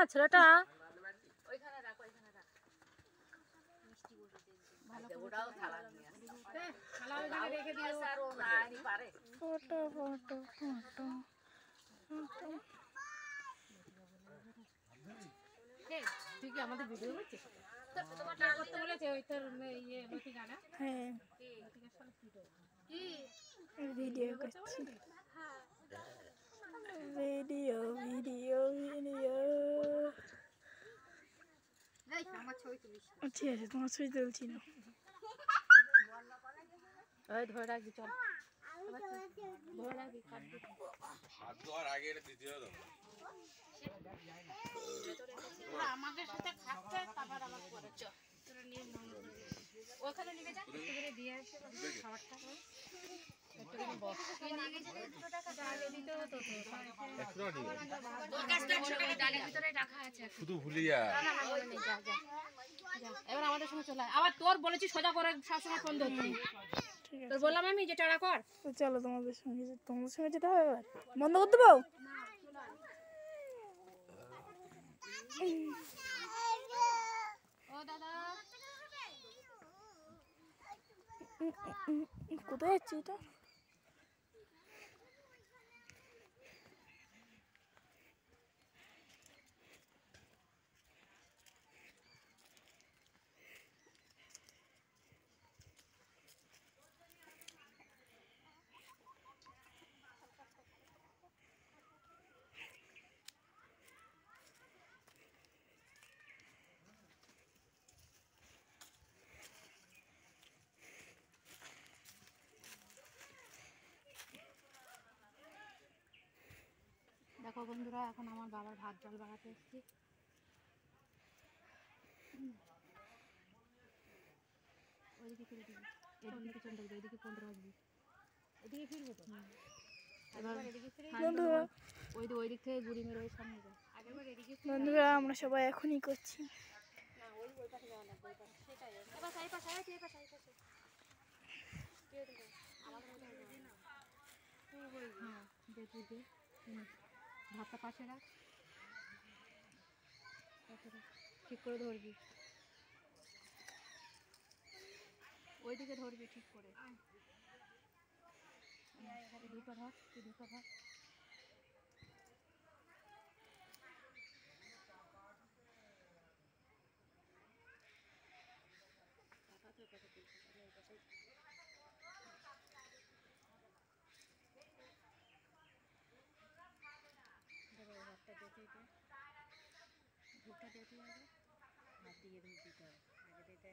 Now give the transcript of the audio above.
আমার ছেলেটা ওইখানে রাখ ওইখানে রাখ মিষ্টি বসে ভালো করে ওটাও থালা নিয়ে আসো থালা ওইখানে রেখে দিও স্যার ও আনি পারে ফটো ফটো ফটো তুই কি আমাদের ভিডিও করছিস তোমার টাকা করতে বলেছে ওই তোর ইয়ে লতিকাটা হ্যাঁ লতিকার সাথে কি ভিডিও করছি ভিডিও ভিডিও ভিডিও এই আমার ছবি তুলিস ঠিক আছে তোমার ছবি তুলছি না ওই ধরে রাখবি চল ধরে রাখবি কাটবি হাত ধোয়ার আগে এটা দিতে হবে আমাদের সাথে খাচ্ছে তারপর আমার পরে চ তোরা নিয়ে ওখানে নিয়ে যা একটু করে দিয়ে আসে খাবারটা একটু করে বস তুই নিয়ে গেছিস 100 টাকা ডালে দিতে হতো তো তোর কাছে 100 টাকা ডালের ভিতরে রাখা আছে শুধু ভুলিয়া না না মনে নেই যা যা যা এবার আমাদের সঙ্গে চলে আবার তোর বলেছি সোজা করে সবসময় ফোন ধরতি তোর বললাম আমি যে টাড়া কর চলো তোমাদের সঙ্গে যেতে হবে এবার বন্ধ করতে পাও ও দাদা কোথায় যাচ্ছি এটা দেখো বন্ধুরা এখন আমার বাবার ভাত ডাল বানাতে এসেছি ওইদিকে ফিরে দিবি এদিকে চলে যাবি ওইদিকে ফোন রাখবি এদিকে ফিরবো তো বন্ধুরা ওই দিক থেকে ঘুরি মেরে ওই সামনে যা আগেরবার এদিকে বন্ধুরা আমরা সবাই এখনই করছি না ওই পাশে যাওয়া লাগবে ওই পাশে সেটাই এবার এই পাশে এই পাশে আমাদের হ্যাঁ দেখি ভাতটা পাশে রাখ ঠিক করে ধরবি ওইদিকে ধরবি ঠিক করে দুটো ধর দুটো ধর ভাতটা দেখে ভুট্টা দেখে হাত দিয়ে দিতে হবে আগে দিতে